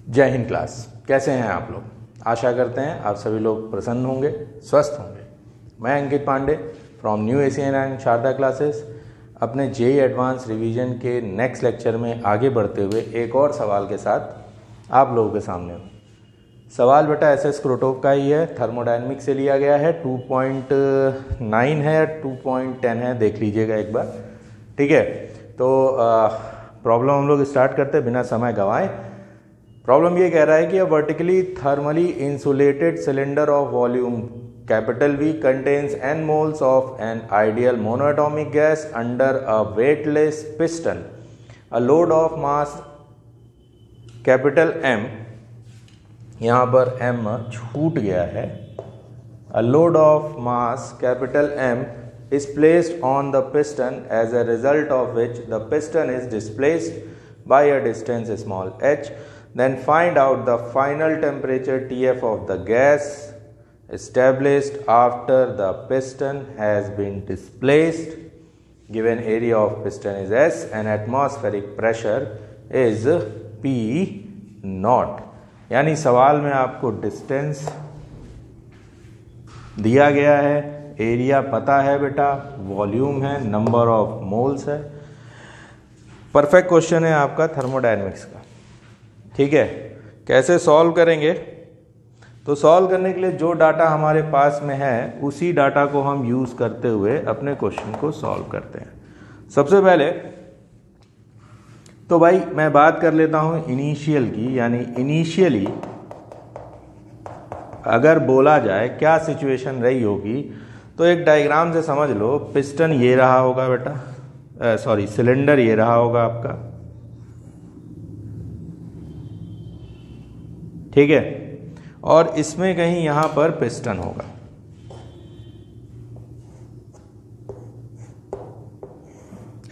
जय हिंद क्लास, कैसे हैं आप लोग। आशा करते हैं आप सभी लोग प्रसन्न होंगे, स्वस्थ होंगे। मैं Ankit Pandey from New Asian and Sharda classes अपने जेई एडवांस रिवीजन के नेक्स्ट लेक्चर में आगे बढ़ते हुए एक और सवाल के साथ आप लोगों के सामने हूँ। सवाल बेटा एसएस क्रोटोव का ही है, थर्मोडायनेमिक से लिया गया है। 2.9 है, 2.10 है, देख लीजिएगा एक बार, ठीक है। तो प्रॉब्लम हम लोग स्टार्ट करते हैं बिना समय गंवाए। प्रॉब्लम ये कह रहा है कि अ vertically thermally insulated cylinder of volume capital V contains n moles of an ideal monoatomic gas under a weightless piston. A load of mass capital M, यहाँ पर M छूट गया है। A load of mass capital M is placed on the piston as a result of which the piston is displaced by a distance small h. Then find out the final temperature Tf of the gas established after the piston has been displaced. Given area of piston is S and atmospheric pressure is P naught. यानी सवाल में आपको distance दिया गया है, area पता है बेटा, वॉल्यूम है, नंबर ऑफ मोल्स है। परफेक्ट क्वेश्चन है आपका थर्मोडायनेमिक्स का, ठीक है। कैसे सॉल्व करेंगे? तो सॉल्व करने के लिए जो डाटा हमारे पास में है उसी डाटा को हम यूज़ करते हुए अपने क्वेश्चन को सॉल्व करते हैं। सबसे पहले तो भाई मैं बात कर लेता हूं इनिशियल की, यानी इनिशियली अगर बोला जाए क्या सिचुएशन रही होगी, तो एक डायग्राम से समझ लो। पिस्टन ये रहा होगा बेटा, सिलेंडर ये रहा होगा आपका, ठीक है। और इसमें कहीं यहां पर पिस्टन होगा,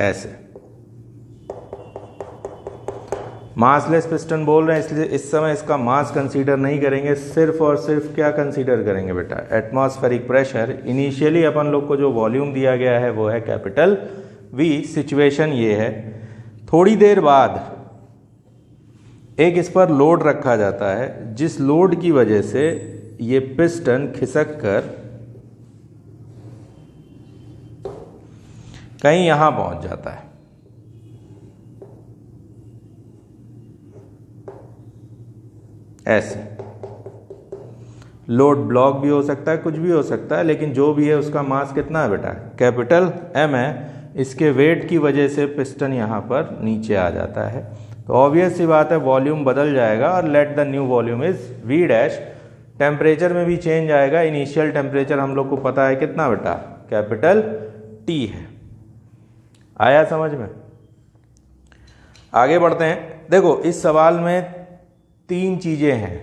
ऐसे मासलेस पिस्टन बोल रहे हैं, इसलिए इस समय इसका मास कंसीडर नहीं करेंगे, सिर्फ और सिर्फ क्या कंसीडर करेंगे बेटा, एटमॉस्फेरिक प्रेशर। इनिशियली अपन लोग को जो वॉल्यूम दिया गया है वो है कैपिटल V। सिचुएशन ये है, थोड़ी देर बाद एक इस पर लोड रखा जाता है, जिस लोड की वजह से ये पिस्टन खिसक कर कहीं यहां पहुंच जाता है, ऐसे। लोड ब्लॉक भी हो सकता है, कुछ भी हो सकता है, लेकिन जो भी है उसका मास कितना है बेटा, कैपिटल M है। इसके वेट की वजह से पिस्टन यहां पर नीचे आ जाता है, तो ऑब्वियस सी बात है वॉल्यूम बदल जाएगा और let the new volume is V dash. Temperature में भी चेंज आएगा। इनिशियल टेम्परेचर हम लोग को पता है कितना बेटा, कैपिटल T है। आया समझ में? आगे बढ़ते हैं। देखो इस सवाल में तीन चीजें हैं।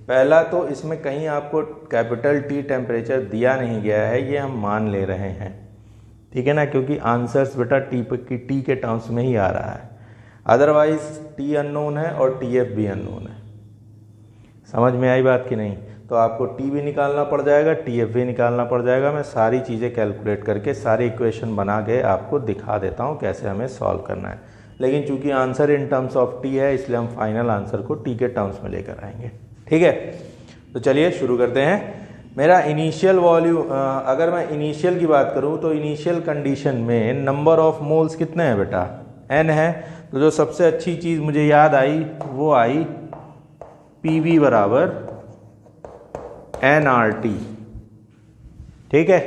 पहला तो इसमें कहीं आपको कैपिटल T टेम्परेचर दिया नहीं गया है, ये हम मान ले रहे हैं, ठीक है ना, क्योंकि आंसर्स बेटा T के टर्म्स में ही आ रहा है। अदरवाइज T अननोन है और TF भी अननोन है। समझ में आई बात कि नहीं? तो आपको T भी निकालना पड़ जाएगा, TF भी निकालना पड़ जाएगा। मैं सारी चीज़ें कैलकुलेट करके सारी इक्वेशन बना के आपको दिखा देता हूँ कैसे हमें सॉल्व करना है। लेकिन चूंकि answer in terms of T है, इसलिए हम फाइनल आंसर को T के टर्म्स में लेकर आएंगे, ठीक है। तो चलिए शुरू करते हैं। मेरा इनिशियल वॉल्यूम, अगर मैं इनिशियल की बात करूँ तो इनिशियल कंडीशन में नंबर ऑफ मोल्स कितने हैं बेटा, N है। तो जो सबसे अच्छी चीज़ मुझे याद आई वो आई PV बराबर nRT, ठीक है,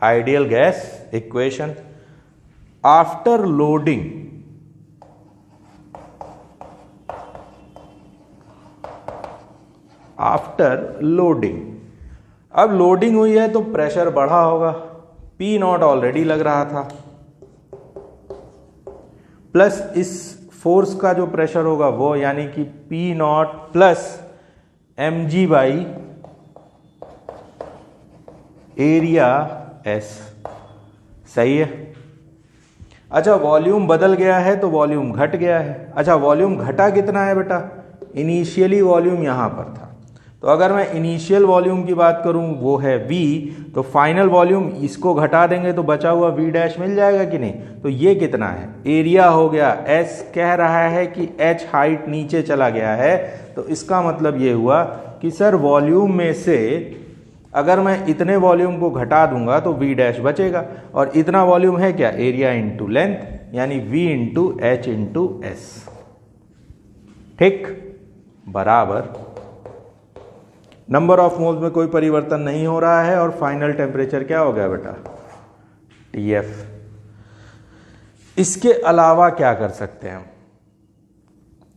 ideal gas equation. After loading, after loading, अब लोडिंग हुई है तो प्रेशर बढ़ा होगा, P नॉट ऑलरेडी लग रहा था, प्लस इस फोर्स का जो प्रेशर होगा वो, यानी कि P not plus mg by area S, सही है। अच्छा वॉल्यूम बदल गया है तो वॉल्यूम घट गया है। अच्छा वॉल्यूम घटा कितना है बेटा, इनिशियली वॉल्यूम यहां पर था, तो अगर मैं इनिशियल वॉल्यूम की बात करूं वो है V, तो फाइनल वॉल्यूम इसको घटा देंगे तो बचा हुआ V डैश मिल जाएगा कि नहीं। तो ये कितना है, एरिया हो गया S, कह रहा है कि H हाइट नीचे चला गया है, तो इसका मतलब ये हुआ कि सर वॉल्यूम में से अगर मैं इतने वॉल्यूम को घटा दूंगा तो V डैश बचेगा, और इतना वॉल्यूम है क्या, एरिया इंटू लेंथ, यानी V into H into S। ठीक, बराबर नंबर ऑफ मोल्स में कोई परिवर्तन नहीं हो रहा है और फाइनल टेम्परेचर क्या हो गया बेटा, TF। इसके अलावा क्या कर सकते हैं हम,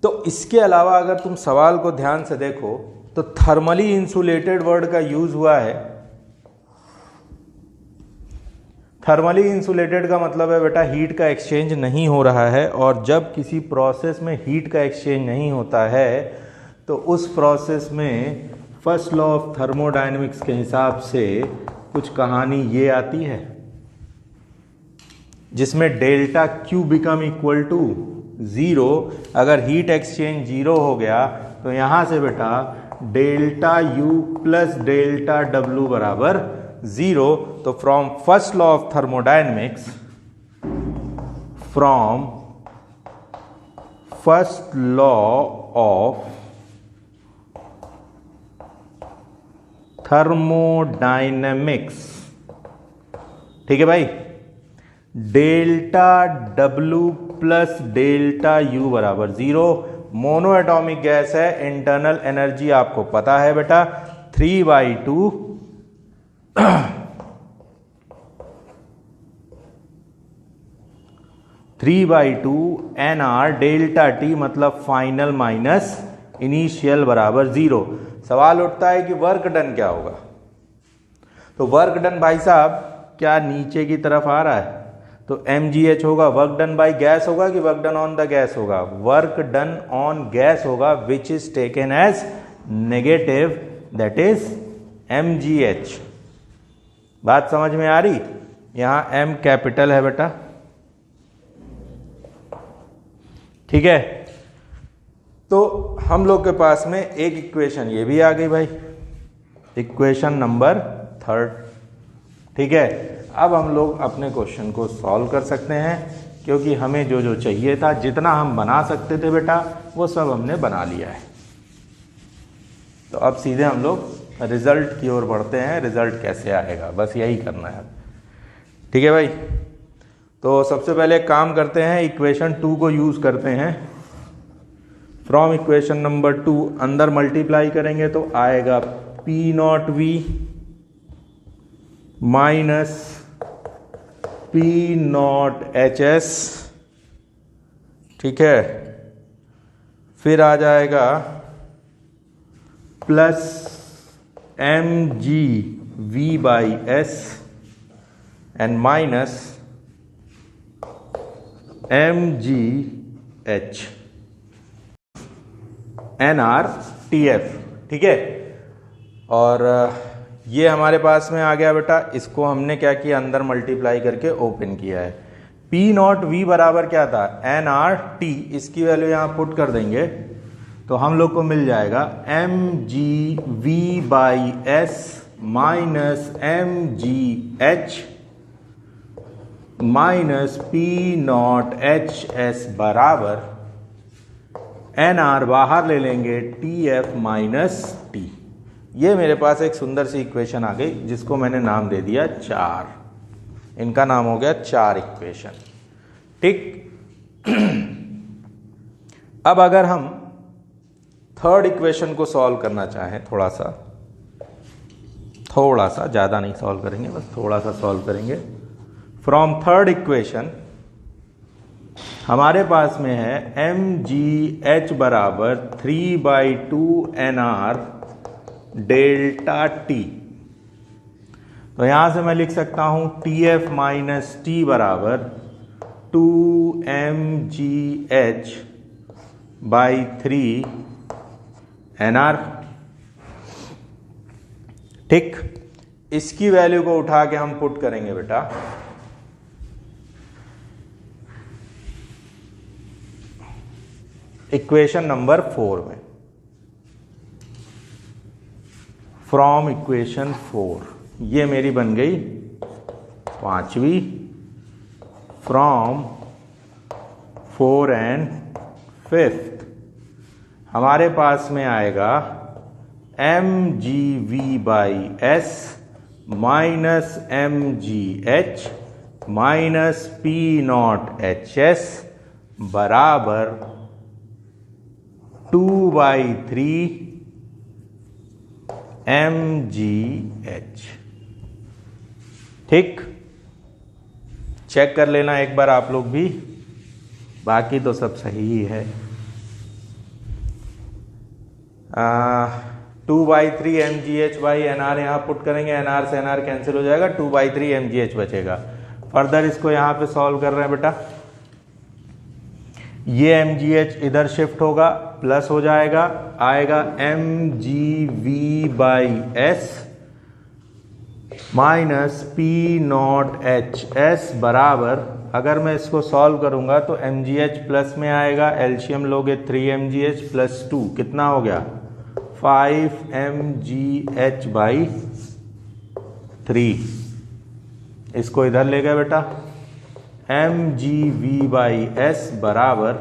तो इसके अलावा अगर तुम सवाल को ध्यान से देखो तो थर्मली इंसुलेटेड वर्ड का यूज हुआ है। थर्मली इंसुलेटेड का मतलब है बेटा हीट का एक्सचेंज नहीं हो रहा है, और जब किसी प्रोसेस में हीट का एक्सचेंज नहीं होता है तो उस प्रोसेस में फर्स्ट लॉ ऑफ थर्मोडायनेमिक्स के हिसाब से कुछ कहानी ये आती है जिसमें delta Q become equal to 0। अगर हीट एक्सचेंज 0 हो गया तो यहां से बेटा delta U plus delta W बराबर 0। तो from first law of thermodynamics, from first law of thermodynamics, ठीक है भाई, delta W plus delta U बराबर 0। मोनो एटॉमिक गैस है, इंटरनल एनर्जी आपको पता है बेटा 3/2 NR डेल्टा T मतलब फाइनल माइनस इनिशियल बराबर 0। सवाल उठता है कि वर्क डन क्या होगा, तो वर्क डन भाई साहब क्या नीचे की तरफ आ रहा है, तो mgh होगा। वर्क डन बाय गैस होगा कि work done on the gas होगा, वर्क डन ऑन गैस होगा, which is taken as negative, that is mgh। बात समझ में आ रही, यहां m कैपिटल है बेटा, ठीक है। तो हम लोग के पास में एक इक्वेशन ये भी आ गई भाई, इक्वेशन नंबर 3, ठीक है। अब हम लोग अपने क्वेश्चन को सॉल्व कर सकते हैं, क्योंकि हमें जो जो चाहिए था, जितना हम बना सकते थे बेटा, वो सब हमने बना लिया है। तो अब सीधे हम लोग रिजल्ट की ओर बढ़ते हैं, रिजल्ट कैसे आएगा, बस यही करना है, ठीक है भाई। तो सबसे पहले काम करते हैं, इक्वेशन 2 को यूज करते हैं। फ्रॉम इक्वेशन नंबर 2 अंदर मल्टीप्लाई करेंगे तो आएगा P0V माइनस P0HS, ठीक है। फिर आ जाएगा plus mgV/S and minus mgH NRTF, ठीक है। और ये हमारे पास में आ गया बेटा, इसको हमने क्या किया, अंदर मल्टीप्लाई करके ओपन किया है। P0V बराबर क्या था, NRT, इसकी वैल्यू यहाँ पुट कर देंगे तो हम लोग को मिल जाएगा mgV/S minus mgH minus P0HS बराबर NR बाहर ले लेंगे TF माइनस T। ये मेरे पास एक सुंदर सी इक्वेशन आ गई जिसको मैंने नाम दे दिया 4। इनका नाम हो गया 4 इक्वेशन, ठीक। अब अगर हम थर्ड इक्वेशन को सॉल्व करना चाहें, थोड़ा सा ज़्यादा नहीं सॉल्व करेंगे, बस थोड़ा सा सॉल्व करेंगे। फ्रॉम थर्ड इक्वेशन हमारे पास में है mgH बराबर 3/2 NR डेल्टा T। तो यहां से मैं लिख सकता हूं TF माइनस T बराबर 2mgH/3 NR, ठीक। इसकी वैल्यू को उठा के हम पुट करेंगे बेटा इक्वेशन नंबर 4 में। फ्रॉम इक्वेशन 4, ये मेरी बन गई पांचवी, फ्रॉम 4 एंड 5th हमारे पास में आएगा mgv/s minus mgh minus p0hs बराबर 2/3 mgh। ठीक, चेक कर लेना एक बार आप लोग भी, बाकी तो सब सही ही है। 2/3 mgh/nr यहाँ पुट करेंगे, nr से nr कैंसिल हो जाएगा, 2/3 mgh बचेगा। फर्दर इसको यहाँ पे सॉल्व कर रहे हैं बेटा, ये mgh इधर शिफ्ट होगा, प्लस हो जाएगा, आएगा mgv/s माइनस p0hs बराबर, अगर मैं इसको सॉल्व करूंगा तो mgh प्लस में आएगा, एलसीएम लोगे 3 mgh प्लस 2 कितना हो गया 5 mgh/3। इसको इधर ले गए बेटा, mgv/s बराबर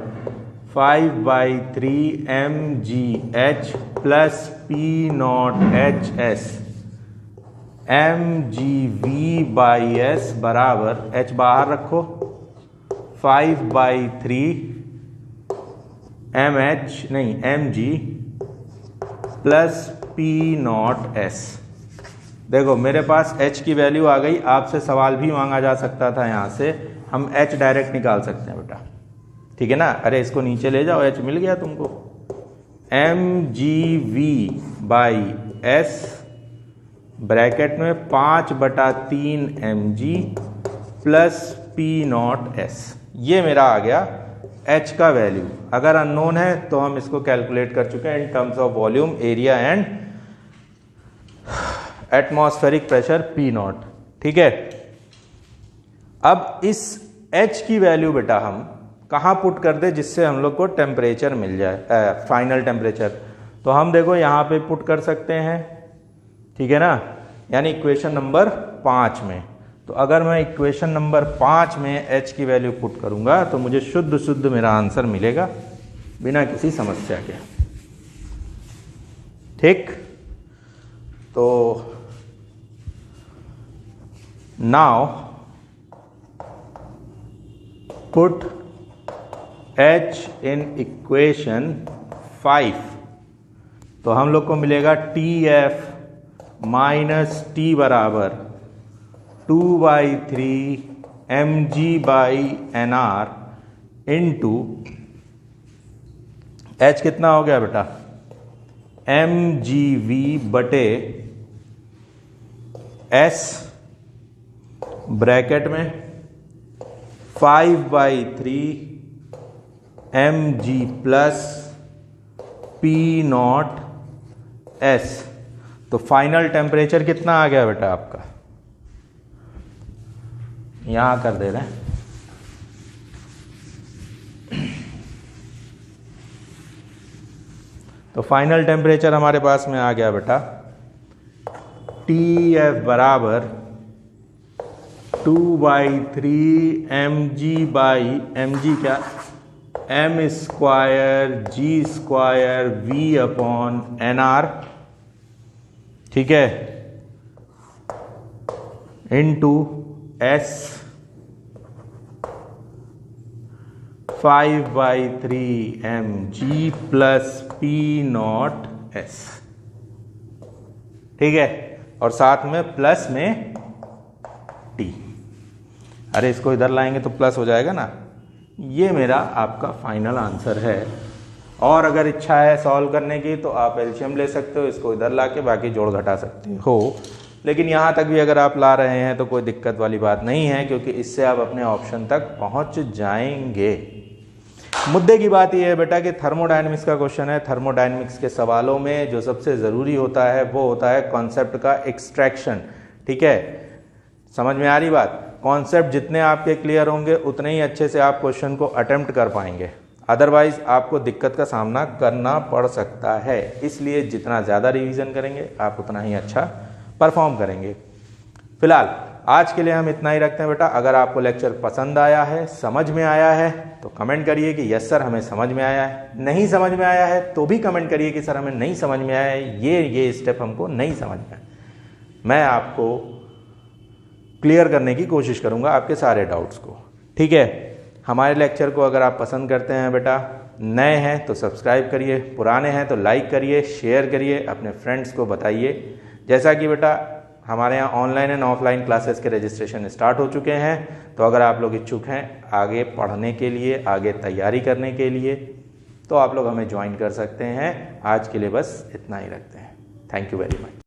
5/3 mgh प्लस p0hs। mgv/s बराबर, h बाहर रखो, 5/3 mg प्लस p0s। देखो मेरे पास h की वैल्यू आ गई, आपसे सवाल भी मांगा जा सकता था, यहाँ से हम h डायरेक्ट निकाल सकते हैं बेटा, ठीक है ना। अरे इसको नीचे ले जाओ, h मिल गया तुमको, mgv/s ब्रैकेट में 5/3 mg प्लस p0s, ये मेरा आ गया h का वैल्यू। अगर अननोन है तो हम इसको कैलकुलेट कर चुके हैं in terms of volume, area and atmospheric pressure P0, ठीक है। अब इस h की वैल्यू बेटा हम कहाँ पुट कर दे जिससे हम लोग को टेम्परेचर मिल जाए, फाइनल टेम्परेचर। तो हम देखो यहाँ पे पुट कर सकते हैं, ठीक है ना, यानी इक्वेशन नंबर 5 में। तो अगर मैं इक्वेशन नंबर 5 में h की वैल्यू पुट करूंगा तो मुझे शुद्ध शुद्ध मेरा आंसर मिलेगा बिना किसी समस्या के, ठीक। तो now put h in equation 5, तो हम लोग को मिलेगा TF माइनस T बराबर 2/3 mg/nr इंटू h कितना हो गया बेटा mgv/s ब्रैकेट में 5/3 mg प्लस p0s। तो फाइनल टेम्परेचर कितना आ गया बेटा आपका, यहां कर दे रहे हैं, तो फाइनल टेम्परेचर हमारे पास में आ गया बेटा TF बराबर 2/3 mg क्या m²g²v/nr, ठीक है, into s 5/3 mg plus p0s, ठीक है, और साथ में प्लस में t। अरे इसको इधर लाएंगे तो प्लस हो जाएगा ना। ये मेरा आपका फाइनल आंसर है। और अगर इच्छा है सॉल्व करने की तो आप एलसीएम ले सकते हो, इसको इधर ला के बाकी जोड़ घटा सकते हो। लेकिन यहाँ तक भी अगर आप ला रहे हैं तो कोई दिक्कत वाली बात नहीं है, क्योंकि इससे आप अपने ऑप्शन तक पहुँच जाएंगे। मुद्दे की बात यह है बेटा कि थर्मोडायनेमिक्स का क्वेश्चन है। थर्मोडायनेमिक्स के सवालों में जो सबसे ज़रूरी होता है वो होता है कॉन्सेप्ट का एक्सट्रैक्शन, ठीक है। समझ में आ रही बात? कॉन्सेप्ट जितने आपके क्लियर होंगे उतने ही अच्छे से आप क्वेश्चन को अटेम्प्ट कर पाएंगे। अदरवाइज़ आपको दिक्कत का सामना करना पड़ सकता है। इसलिए जितना ज़्यादा रिवीजन करेंगे आप उतना ही अच्छा परफॉर्म करेंगे। फिलहाल आज के लिए हम इतना ही रखते हैं बेटा। अगर आपको लेक्चर पसंद आया है, समझ में आया है तो कमेंट करिए कि यस सर हमें समझ में आया है। नहीं समझ में आया है तो भी कमेंट करिए कि सर हमें नहीं समझ में आया है, ये स्टेप हमको नहीं समझ में आया। मैं आपको क्लियर करने की कोशिश करूँगा आपके सारे डाउट्स को। ठीक है, हमारे लेक्चर को अगर आप पसंद करते हैं बेटा, नए हैं तो सब्सक्राइब करिए, पुराने हैं तो लाइक करिए, शेयर करिए, अपने फ्रेंड्स को बताइए। जैसा कि बेटा हमारे यहाँ ऑनलाइन एंड ऑफलाइन क्लासेस के रजिस्ट्रेशन स्टार्ट हो चुके हैं, तो अगर आप लोग इच्छुक हैं आगे पढ़ने के लिए, आगे तैयारी करने के लिए, तो आप लोग हमें ज्वाइन कर सकते हैं। आज के लिए बस इतना ही रखते हैं। Thank you very much.